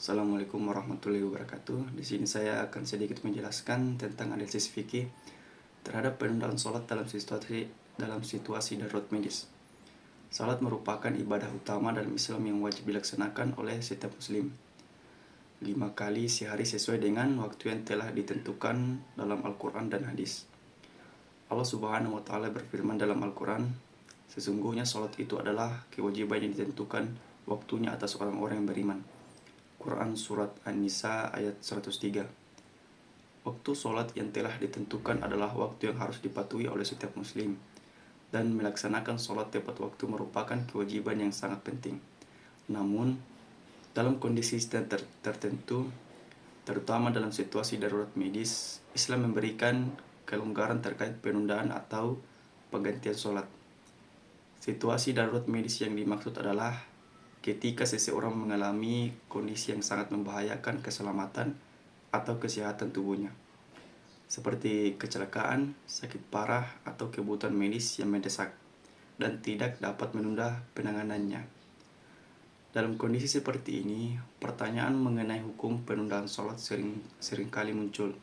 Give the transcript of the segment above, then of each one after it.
Assalamualaikum warahmatullahi wabarakatuh. Di sini saya akan sedikit menjelaskan tentang analisis fikih terhadap penundaan sholat dalam situasi darurat medis. Salat merupakan ibadah utama dalam Islam yang wajib dilaksanakan oleh setiap muslim 5 kali sehari sesuai dengan waktu yang telah ditentukan dalam Al-Quran dan hadis. Allah Subhanahu wa Ta'ala berfirman dalam Al-Quran, "Sesungguhnya sholat itu adalah kewajiban yang ditentukan waktunya atas orang-orang yang beriman." Quran Surat An-Nisa ayat 103. Waktu sholat yang telah ditentukan adalah waktu yang harus dipatuhi oleh setiap muslim, dan melaksanakan sholat tepat waktu merupakan kewajiban yang sangat penting. Namun, dalam kondisi tertentu, terutama dalam situasi darurat medis, Islam memberikan kelonggaran terkait penundaan atau penggantian sholat. Situasi darurat medis yang dimaksud adalah ketika seseorang mengalami kondisi yang sangat membahayakan keselamatan atau kesehatan tubuhnya, seperti kecelakaan, sakit parah, atau kebutuhan medis yang mendesak, dan tidak dapat menunda penanganannya. Dalam kondisi seperti ini, pertanyaan mengenai hukum penundaan sholat seringkali muncul,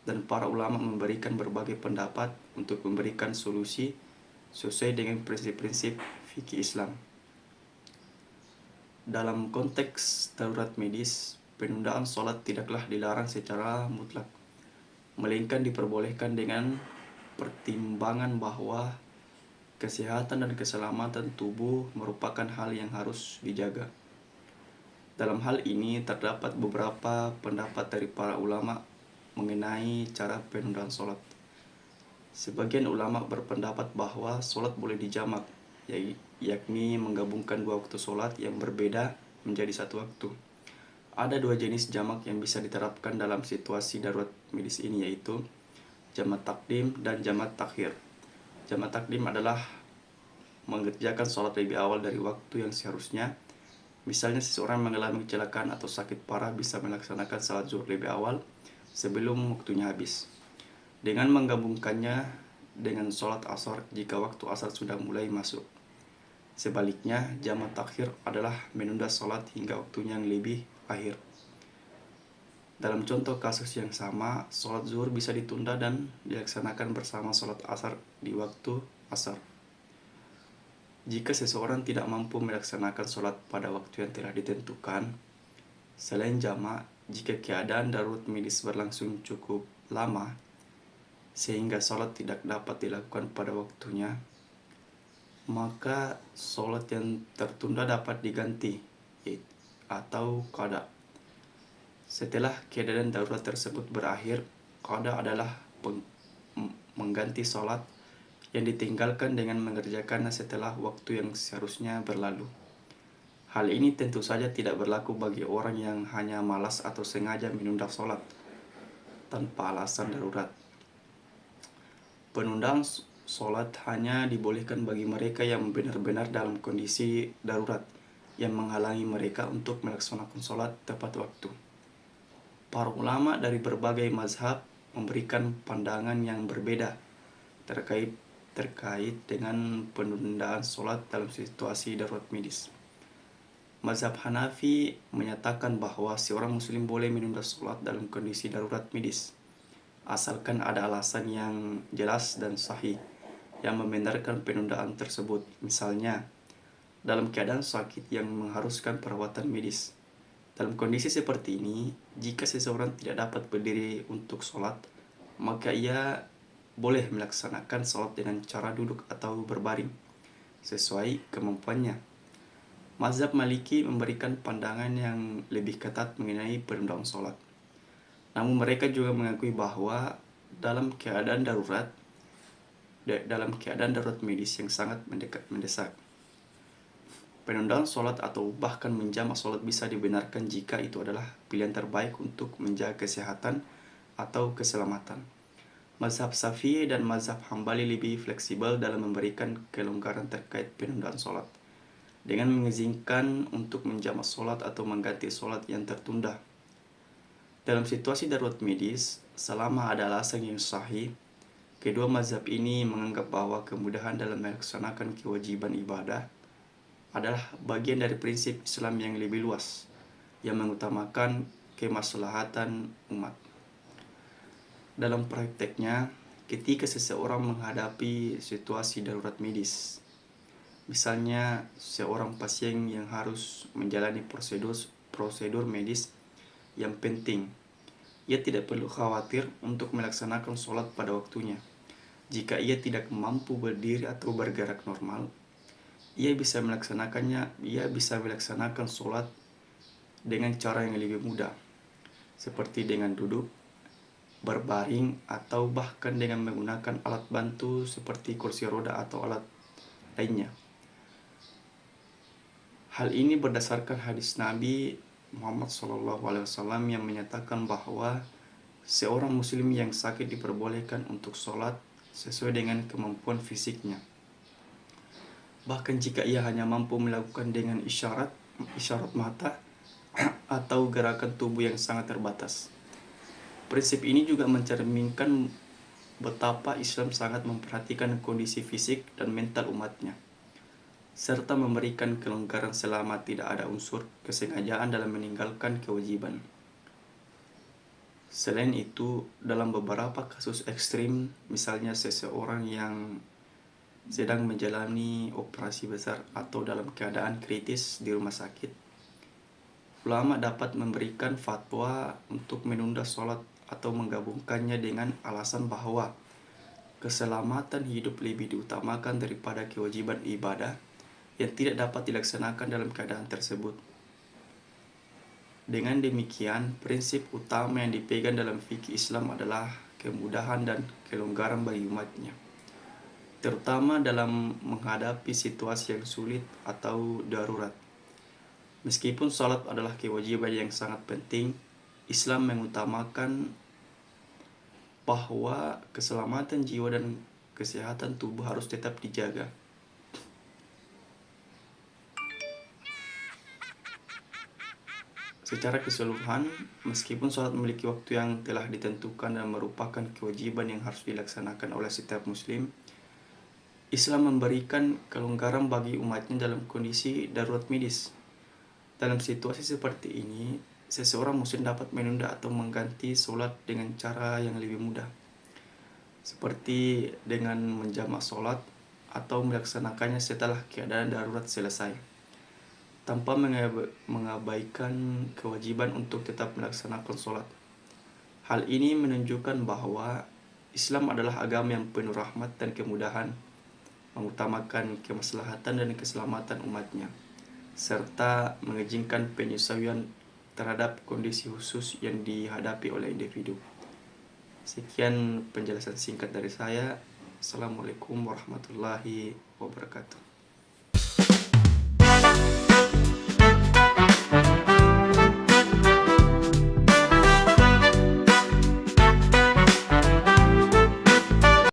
dan para ulama memberikan berbagai pendapat untuk memberikan solusi sesuai dengan prinsip-prinsip fikih Islam. Dalam konteks darurat medis, penundaan sholat tidaklah dilarang secara mutlak, melainkan diperbolehkan dengan pertimbangan bahwa kesehatan dan keselamatan tubuh merupakan hal yang harus dijaga. Dalam hal ini terdapat beberapa pendapat dari para ulama mengenai cara penundaan sholat. Sebagian ulama berpendapat bahwa sholat boleh dijamak, yakni menggabungkan dua waktu sholat yang berbeda menjadi satu waktu. Ada dua jenis jamak yang bisa diterapkan dalam situasi darurat medis ini, yaitu jamak takdim dan jamak takhir. Jamak takdim adalah mengerjakan sholat lebih awal dari waktu yang seharusnya. Misalnya seseorang mengalami kecelakaan atau sakit parah bisa melaksanakan sholat zuhur lebih awal sebelum waktunya habis, dengan menggabungkannya dengan sholat asar jika waktu asar sudah mulai masuk. Sebaliknya, jamak takhir adalah menunda sholat hingga waktunya yang lebih akhir. Dalam contoh kasus yang sama, sholat zuhur bisa ditunda dan dilaksanakan bersama sholat asar di waktu asar. Jika seseorang tidak mampu melaksanakan sholat pada waktu yang telah ditentukan, selain jamak, jika keadaan darurat medis berlangsung cukup lama sehingga sholat tidak dapat dilakukan pada waktunya, maka sholat yang tertunda dapat diganti atau qada. Setelah keadaan darurat tersebut berakhir, qada adalah mengganti sholat yang ditinggalkan dengan mengerjakannya setelah waktu yang seharusnya berlalu. Hal ini tentu saja tidak berlaku bagi orang yang hanya malas atau sengaja menunda sholat tanpa alasan darurat. Penundaan sholat hanya dibolehkan bagi mereka yang benar-benar dalam kondisi darurat yang menghalangi mereka untuk melaksanakan sholat tepat waktu. Para ulama dari berbagai mazhab memberikan pandangan yang berbeda terkait dengan penundaan sholat dalam situasi darurat medis. Mazhab Hanafi menyatakan bahwa seorang muslim boleh menunda sholat dalam kondisi darurat medis, asalkan ada alasan yang jelas dan sahih yang membenarkan penundaan tersebut. Misalnya, dalam keadaan sakit yang mengharuskan perawatan medis. Dalam kondisi seperti ini, jika seseorang tidak dapat berdiri untuk sholat, maka ia boleh melaksanakan sholat dengan cara duduk atau berbaring sesuai kemampuannya. Mazhab Maliki memberikan pandangan yang lebih ketat mengenai penundaan sholat. Namun mereka juga mengakui bahwa dalam keadaan darurat medis yang sangat mendesak, penundaan sholat atau bahkan menjamak sholat bisa dibenarkan jika itu adalah pilihan terbaik untuk menjaga kesehatan atau keselamatan. Mazhab Syafi'i dan mazhab Hambali lebih fleksibel dalam memberikan kelonggaran terkait penundaan sholat, dengan mengizinkan untuk menjamak sholat atau mengganti sholat yang tertunda. Dalam situasi darurat medis, selama ada alasan yang sahih, kedua mazhab ini menganggap bahwa kemudahan dalam melaksanakan kewajiban ibadah adalah bagian dari prinsip Islam yang lebih luas, yang mengutamakan kemaslahatan umat. Dalam prakteknya, ketika seseorang menghadapi situasi darurat medis, misalnya seorang pasien yang harus menjalani prosedur medis yang penting, ia tidak perlu khawatir untuk melaksanakan sholat pada waktunya. Jika ia tidak mampu berdiri atau bergerak normal, ia bisa melaksanakan sholat dengan cara yang lebih mudah, seperti dengan duduk, berbaring, atau bahkan dengan menggunakan alat bantu seperti kursi roda atau alat lainnya. Hal ini berdasarkan hadis Nabi Muhammad SAW yang menyatakan bahwa seorang muslim yang sakit diperbolehkan untuk sholat sesuai dengan kemampuan fisiknya. Bahkan jika ia hanya mampu melakukan dengan isyarat mata atau gerakan tubuh yang sangat terbatas. Prinsip ini juga mencerminkan betapa Islam sangat memperhatikan kondisi fisik dan mental umatnya, serta memberikan kelonggaran selama tidak ada unsur kesengajaan dalam meninggalkan kewajiban. Selain itu, dalam beberapa kasus ekstrim, misalnya seseorang yang sedang menjalani operasi besar atau dalam keadaan kritis di rumah sakit, ulama dapat memberikan fatwa untuk menunda sholat atau menggabungkannya dengan alasan bahwa keselamatan hidup lebih diutamakan daripada kewajiban ibadah yang tidak dapat dilaksanakan dalam keadaan tersebut. Dengan demikian, prinsip utama yang dipegang dalam fikih Islam adalah kemudahan dan kelonggaran bagi umatnya, terutama dalam menghadapi situasi yang sulit atau darurat. Meskipun salat adalah kewajiban yang sangat penting, Islam mengutamakan bahwa keselamatan jiwa dan kesehatan tubuh harus tetap dijaga. Secara keseluruhan, meskipun sholat memiliki waktu yang telah ditentukan dan merupakan kewajiban yang harus dilaksanakan oleh setiap muslim, Islam memberikan kelonggaran bagi umatnya dalam kondisi darurat medis. Dalam situasi seperti ini, seseorang muslim dapat menunda atau mengganti sholat dengan cara yang lebih mudah, seperti dengan menjamak sholat atau melaksanakannya setelah keadaan darurat selesai, tanpa mengabaikan kewajiban untuk tetap melaksanakan sholat. Hal ini menunjukkan bahwa Islam adalah agama yang penuh rahmat dan kemudahan, mengutamakan kemaslahatan dan keselamatan umatnya, serta mengizinkan penyesuaian terhadap kondisi khusus yang dihadapi oleh individu. Sekian penjelasan singkat dari saya. Assalamualaikum warahmatullahi wabarakatuh.